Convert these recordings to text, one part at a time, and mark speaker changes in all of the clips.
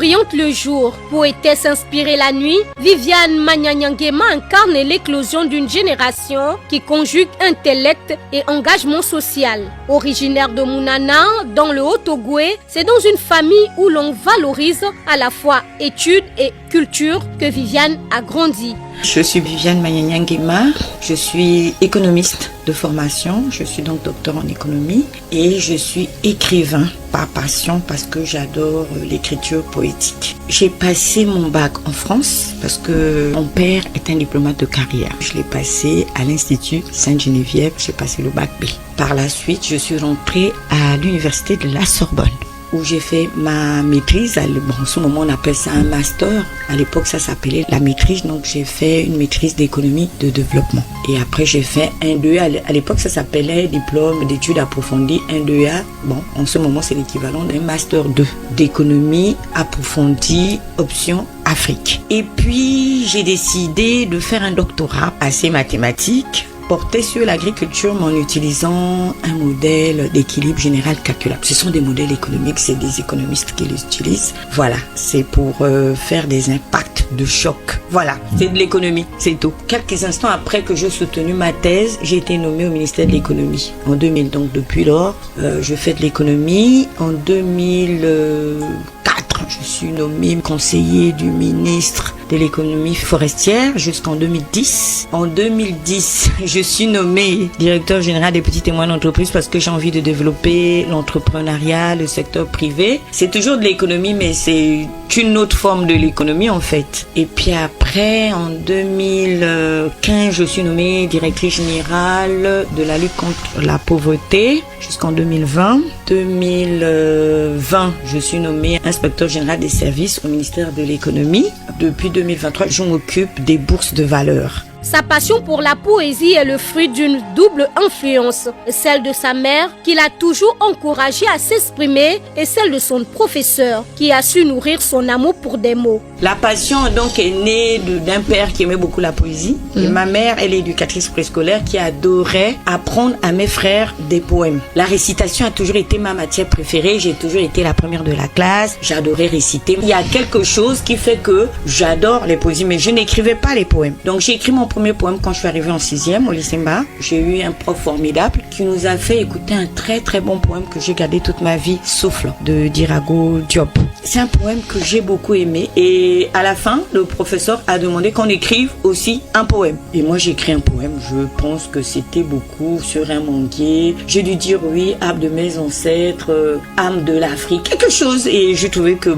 Speaker 1: brillante le jour, poétesse inspirée la nuit, Viviane Magnanyanguema incarne l'éclosion d'une génération qui conjugue intellect et engagement social. Originaire de Mounana, dans le Haut-Ogooué, c'est dans une famille où l'on valorise à la fois études et culture que Viviane a grandi.
Speaker 2: Je suis Viviane Magnanyanguema, je suis économiste de formation, je suis donc docteur en économie et je suis écrivain par passion parce que j'adore l'écriture poétique. J'ai passé mon bac en France parce que mon père est un diplomate de carrière. Je l'ai passé à l'Institut Sainte-Geneviève, j'ai passé le bac B. Par la suite, je suis rentrée à l'université de la Sorbonne, où j'ai fait ma maîtrise. En ce moment, on appelle ça un master. À l'époque, ça s'appelait la maîtrise. Donc, j'ai fait une maîtrise d'économie de développement. Et après, j'ai fait un 2A. À l'époque, ça s'appelait diplôme d'études approfondies, un 2A. Bon, en ce moment, c'est l'équivalent d'un master 2 d'économie approfondie, option Afrique. Et puis, j'ai décidé de faire un doctorat assez mathématique, porté sur l'agriculture, mais en utilisant un modèle d'équilibre général calculable. Ce sont des modèles économiques, c'est des économistes qui les utilisent. Voilà, c'est pour faire des impacts de choc. Voilà, c'est de l'économie, c'est tout. Quelques instants après que j'ai soutenu ma thèse, j'ai été nommée au ministère de l'économie en 2000. Donc depuis lors, je fais de l'économie. En 2004, je suis nommée conseiller du ministre de l'économie forestière jusqu'en 2010. En 2010, je suis nommée directeur général des petites et moyennes entreprises parce que j'ai envie de développer l'entrepreneuriat, le secteur privé. C'est toujours de l'économie, mais c'est une autre forme de l'économie en fait. Et puis après, en 2015, je suis nommée directrice générale de la lutte contre la pauvreté jusqu'en 2020. 2020, je suis nommée inspecteur général des services au ministère de l'économie. Depuis 2023, je m'occupe des bourses de valeur.
Speaker 1: Sa passion pour la poésie est le fruit d'une double influence, celle de sa mère qui l'a toujours encouragée à s'exprimer et celle de son professeur qui a su nourrir son amour pour des mots.
Speaker 2: La passion donc est née d'un père qui aimait beaucoup la poésie et ma mère, elle est éducatrice préscolaire qui adorait apprendre à mes frères des poèmes. La récitation a toujours été ma matière préférée, j'ai toujours été la première de la classe, j'adorais réciter. Il y a quelque chose qui fait que j'adore les poésies mais je n'écrivais pas les poèmes. Donc j'ai écrit mon premier poème quand je suis arrivée en 6e au lycée Mba. J'ai eu un prof formidable qui nous a fait écouter un très très bon poème que j'ai gardé toute ma vie, Souffle de Dirago Diop. C'est un poème que j'ai beaucoup aimé et à la fin, le professeur a demandé qu'on écrive aussi un poème. Et moi j'ai écrit un poème, je pense que c'était beaucoup sur un manguier. J'ai dû dire oui, arbre de mes ancêtres, âme de l'Afrique, quelque chose. Et j'ai trouvé que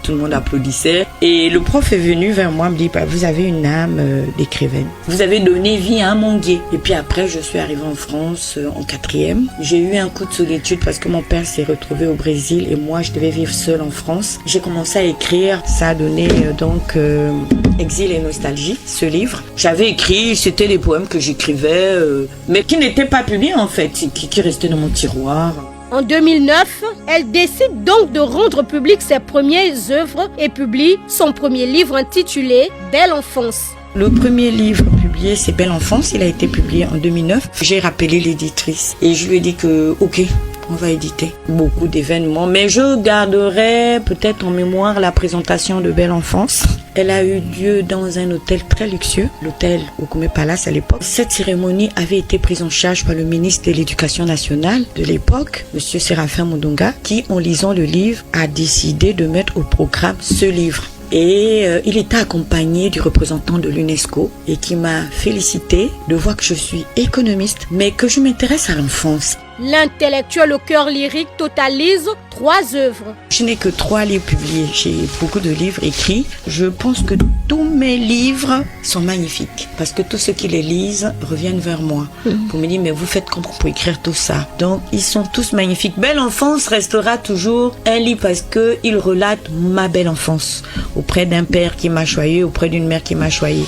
Speaker 2: tout le monde applaudissait. Et le prof est venu vers moi, me dit vous avez une âme d'écrivaine. Vous avez donné vie à un manguier. Et puis après, je suis arrivée en France en 4e. J'ai eu un coup de solitude parce que mon père s'est retrouvé au Brésil et moi, je devais vivre seule en France. J'ai commencé à écrire. Ça a donné Exil et nostalgie, ce livre. J'avais écrit, c'était des poèmes que j'écrivais, mais qui n'étaient pas publiés en fait, qui restaient dans mon tiroir.
Speaker 1: En 2009, elle décide donc de rendre publiques ses premières œuvres et publie son premier livre intitulé Belle Enfance.
Speaker 2: Le premier livre publié, c'est Belle Enfance. Il a été publié en 2009. J'ai rappelé l'éditrice et je lui ai dit que, ok, on va éditer beaucoup d'événements, mais je garderai peut-être en mémoire la présentation de Belle Enfance. Elle a eu lieu dans un hôtel très luxueux, l'hôtel Okume Palace à l'époque. Cette cérémonie avait été prise en charge par le ministre de l'Éducation nationale de l'époque, Monsieur Séraphin Mundunga, qui, en lisant le livre, a décidé de mettre au programme ce livre. Et il était accompagné du représentant de l'UNESCO et qui m'a félicité de voir que je suis économiste, mais que je m'intéresse à l'enfance.
Speaker 1: L'intellectuel au cœur lyrique totalise 3 œuvres.
Speaker 2: Je n'ai que 3 livres publiés. J'ai beaucoup de livres écrits. Je pense que tous mes livres sont magnifiques parce que tous ceux qui les lisent reviennent vers moi pour me dire mais vous faites comment pour écrire tout ça. Donc ils sont tous magnifiques. Belle Enfance restera toujours un livre parce que il relate ma belle enfance auprès d'un père qui m'a choyé, auprès d'une mère qui m'a choyé,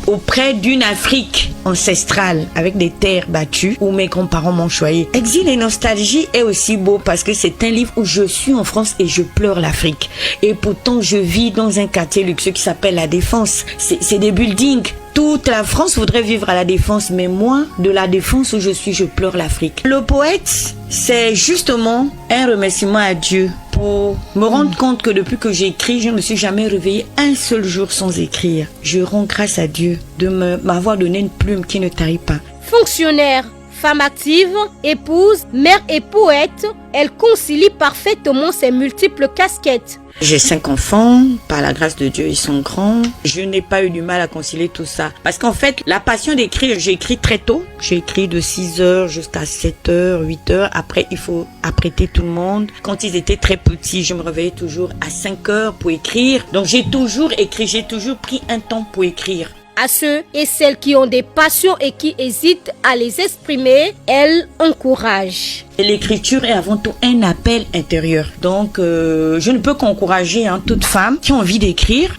Speaker 2: auprès d'une Afrique ancestrale avec des terres battues où mes grands-parents m'ont choyé. Exil et nostalgie est aussi beau parce que c'est un livre où je suis en France et je pleure l'Afrique. Et pourtant, je vis dans un quartier luxueux qui s'appelle La Défense. C'est des buildings. Toute la France voudrait vivre à La Défense, mais moi, de La Défense où je suis, je pleure l'Afrique. Le poète, c'est justement un remerciement à Dieu pour me rendre compte que depuis que j'écris, je ne me suis jamais réveillée un seul jour sans écrire. Je rends grâce à Dieu de m'avoir donné une plume qui ne tarit pas.
Speaker 1: Fonctionnaire, femme active, épouse, mère et poète, elle concilie parfaitement ses multiples casquettes.
Speaker 2: J'ai 5 enfants, par la grâce de Dieu, ils sont grands. Je n'ai pas eu du mal à concilier tout ça. Parce qu'en fait, la passion d'écrire, j'ai écrit très tôt. J'ai écrit de 6h jusqu'à 7h, 8h. Après, il faut apprêter tout le monde. Quand ils étaient très petits, je me réveillais toujours à 5h pour écrire. Donc j'ai toujours écrit, j'ai toujours pris un temps pour écrire.
Speaker 1: À ceux et celles qui ont des passions et qui hésitent à les exprimer, elle encourage.
Speaker 2: L'écriture est avant tout un appel intérieur. Donc, je ne peux qu'encourager toute femme qui a envie d'écrire.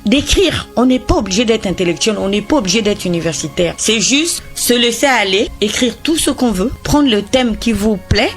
Speaker 2: On n'est pas obligé d'être intellectuel, on n'est pas obligé d'être universitaire. C'est juste se laisser aller, écrire tout ce qu'on veut, prendre le thème qui vous plaît.